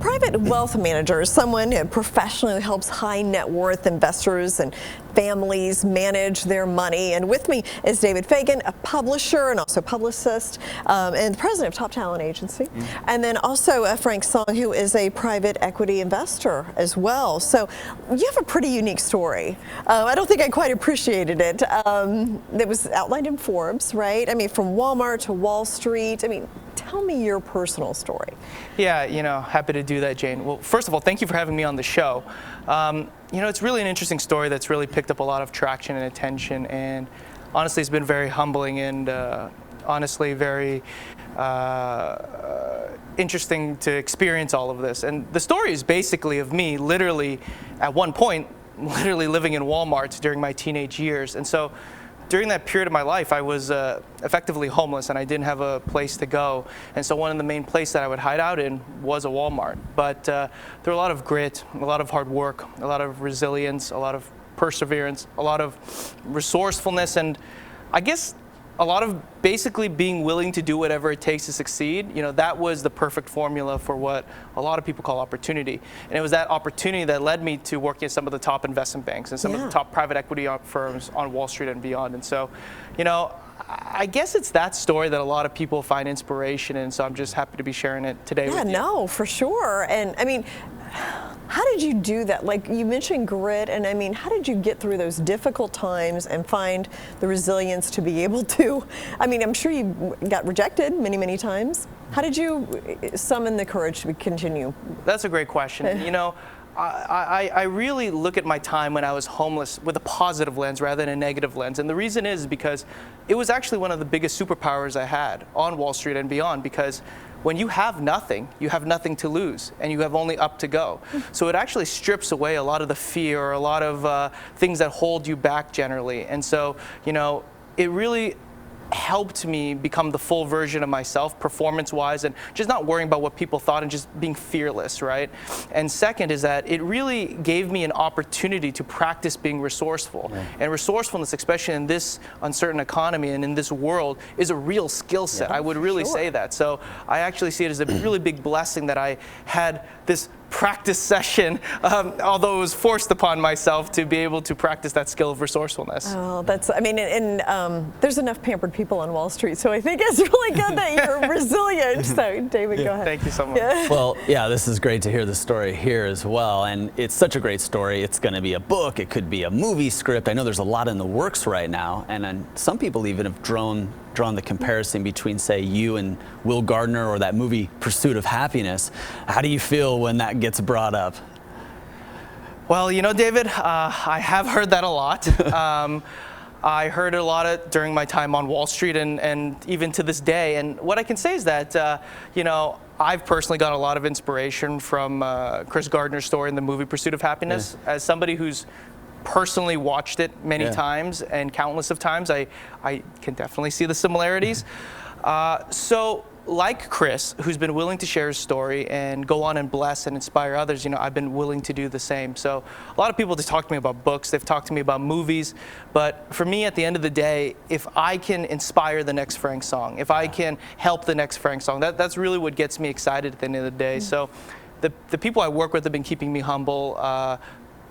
private wealth manager is someone who professionally helps high net worth investors and families manage their money. And with me is David Fagan, a publisher and also publicist, and the president of Top Talent Agency. And then also Frank Song, who is a private equity investor as well. So you have a pretty unique story. I don't think I quite appreciated it. It was outlined in Forbes, right? I mean, from Walmart to Wall Street. I mean, tell me your personal story. Yeah, happy to do that, Jane. Well, first of all, thank you for having me on the show. It's really an interesting story that's really picked up a lot of traction and attention, and honestly, it's been very humbling and honestly very interesting to experience all of this. And the story is basically of me literally, at one point, living in Walmart during my teenage years. And so during that period of my life, I was effectively homeless and I didn't have a place to go. And so one of the main places that I would hide out in was a Walmart. But there were a lot of grit, a lot of hard work, a lot of resilience, a lot of perseverance, a lot of resourcefulness, and I guess a lot of basically being willing to do whatever it takes to succeed. That was the perfect formula for what a lot of people call opportunity. And it was that opportunity that led me to working at some of the top investment banks and some of the top private equity firms on Wall Street and beyond. And so, I guess it's that story that a lot of people find inspiration in. So I'm just happy to be sharing it today with you. Yeah, no, for sure. And I mean, how did you do that? Like you mentioned grit, and I mean, how did you get through those difficult times and find the resilience to be able to, I mean, I'm sure you got rejected many, many times. How did you summon the courage to continue? That's a great question. I really look at my time when I was homeless with a positive lens rather than a negative lens. And the reason is because it was actually one of the biggest superpowers I had on Wall Street and beyond, because when you have nothing to lose, and you have only up to go. So it actually strips away a lot of the fear, or a lot of things that hold you back generally. And so, it really helped me become the full version of myself, performance-wise, and just not worrying about what people thought and just being fearless, right? And second is that it really gave me an opportunity to practice being resourceful. And resourcefulness, especially in this uncertain economy and in this world, is a real skill set. I would really say that. So I actually see it as a really big blessing that I had this practice session, although it was forced upon myself to be able to practice that skill of resourcefulness. Oh, there's enough pampered people on Wall Street, so I think it's really good that you're resilient. So, David, go ahead. Thank you so much. Well, yeah, this is great to hear the story here as well, and it's such a great story. It's going to be a book, it could be a movie script. I know there's a lot in the works right now, and some people even have drawn the comparison between, say, you and Will Gardner, or that movie Pursuit of Happiness. How do you feel when that gets brought up? Well, David, I have heard that a lot. I heard it a lot during my time on Wall Street and even to this day. And what I can say is that, I've personally got a lot of inspiration from Chris Gardner's story in the movie Pursuit of Happiness. As somebody who's personally watched it many times and countless of times, I can definitely see the similarities. So like Chris, who's been willing to share his story and go on and bless and inspire others, I've been willing to do the same. So a lot of people have talked to me about books, they've talked to me about movies, but for me, at the end of the day, if I can inspire the next Frank Song, if I can help the next Frank Song, that's really what gets me excited at the end of the day. So the people I work with have been keeping me humble.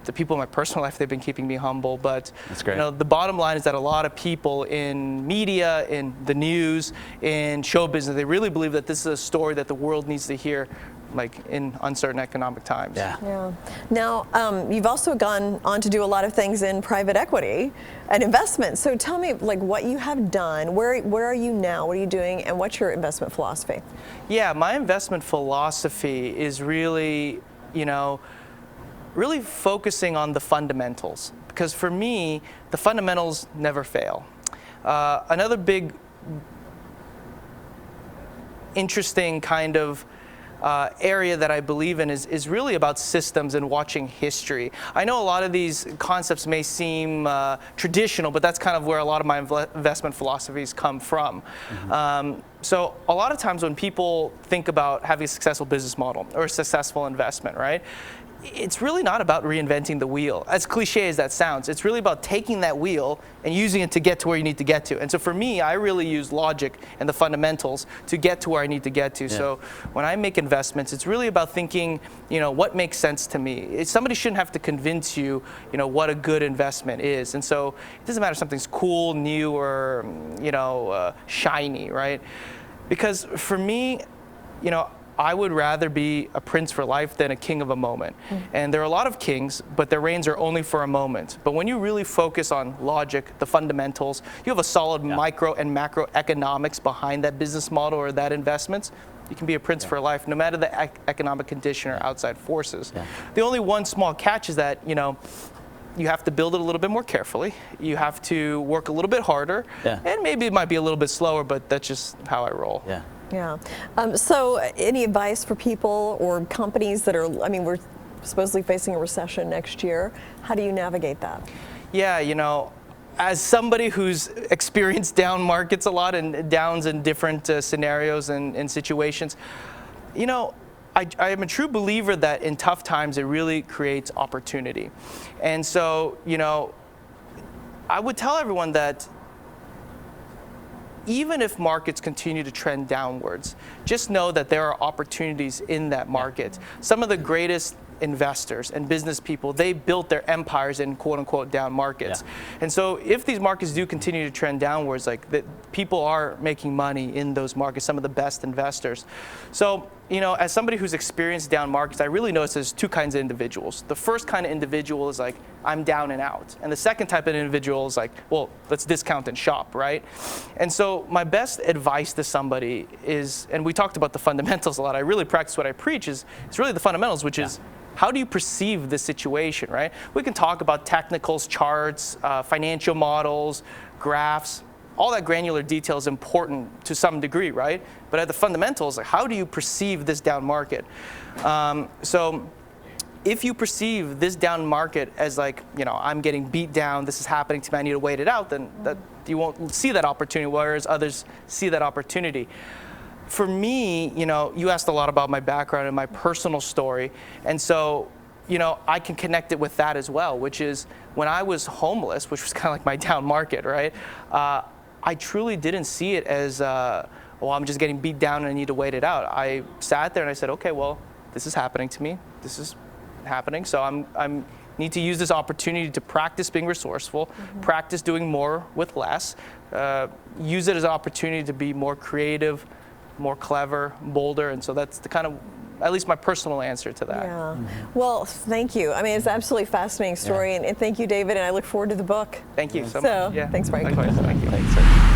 The people in my personal life, they've been keeping me humble. But the bottom line is that a lot of people in media, in the news, in show business, they really believe that this is a story that the world needs to hear, like in uncertain economic times. Yeah. Now, you've also gone on to do a lot of things in private equity and investment. So tell me, like, what you have done. Where are you now? What are you doing? And what's your investment philosophy? Yeah, my investment philosophy is really, really focusing on the fundamentals, because for me, the fundamentals never fail. Another big, interesting kind of area that I believe in is really about systems and watching history. I know a lot of these concepts may seem traditional, but that's kind of where a lot of my investment philosophies come from. So a lot of times when people think about having a successful business model or a successful investment, right? it's really not about reinventing the wheel. As cliche as that sounds, it's really about taking that wheel and using it to get to where you need to get to. And so for me, I really use logic and the fundamentals to get to where I need to get to. Yeah. So when I make investments, it's really about thinking, what makes sense to me. Somebody shouldn't have to convince you, what a good investment is. And so it doesn't matter if something's cool, new, or, shiny, right? Because for me, I would rather be a prince for life than a king of a moment. And there are a lot of kings, but their reigns are only for a moment. But when you really focus on logic, the fundamentals, you have a solid micro and macroeconomics behind that business model or that investment, you can be a prince for life, no matter the economic condition or outside forces. The only one small catch is that, you have to build it a little bit more carefully. You have to work a little bit harder. And maybe it might be a little bit slower, but that's just how I roll. Yeah. So any advice for people or companies that are, we're supposedly facing a recession next year. How do you navigate that? Yeah, as somebody who's experienced down markets a lot and downs in different scenarios and situations, I am a true believer that in tough times it really creates opportunity. And so, I would tell everyone that even if markets continue to trend downwards, just know that there are opportunities in that market. Some of the greatest investors and business people, they built their empires in quote unquote down markets. And so if these markets do continue to trend downwards, people are making money in those markets, some of the best investors. So, as somebody who's experienced down markets, I really notice there's two kinds of individuals. The first kind of individual is like, I'm down and out. And the second type of individual is like, well, let's discount and shop, right? And so my best advice to somebody is, and we talked about the fundamentals a lot, I really practice what I preach, is it's really the fundamentals, which is, how do you perceive the situation, right? We can talk about technicals, charts, financial models, graphs. All that granular detail is important to some degree, right? But at the fundamentals, how do you perceive this down market? So if you perceive this down market as I'm getting beat down, this is happening to me, I need to wait it out, then you won't see that opportunity, whereas others see that opportunity. For me, you asked a lot about my background and my personal story. And so, I can connect it with that as well, which is when I was homeless, which was kind of like my down market, right? I truly didn't see it as, I'm just getting beat down and I need to wait it out. I sat there and I said, okay, well, this is happening to me. This is happening. So I'm need to use this opportunity to practice being resourceful, practice doing more with less, use it as an opportunity to be more creative, more clever, bolder, and so that's the kind of, at least my personal answer to that. Yeah. Well, thank you. It's an absolutely fascinating story, and thank you, David, and I look forward to the book. Thank you so much. Yeah. Thanks, Frank. Likewise. Thank you. Thanks, sir.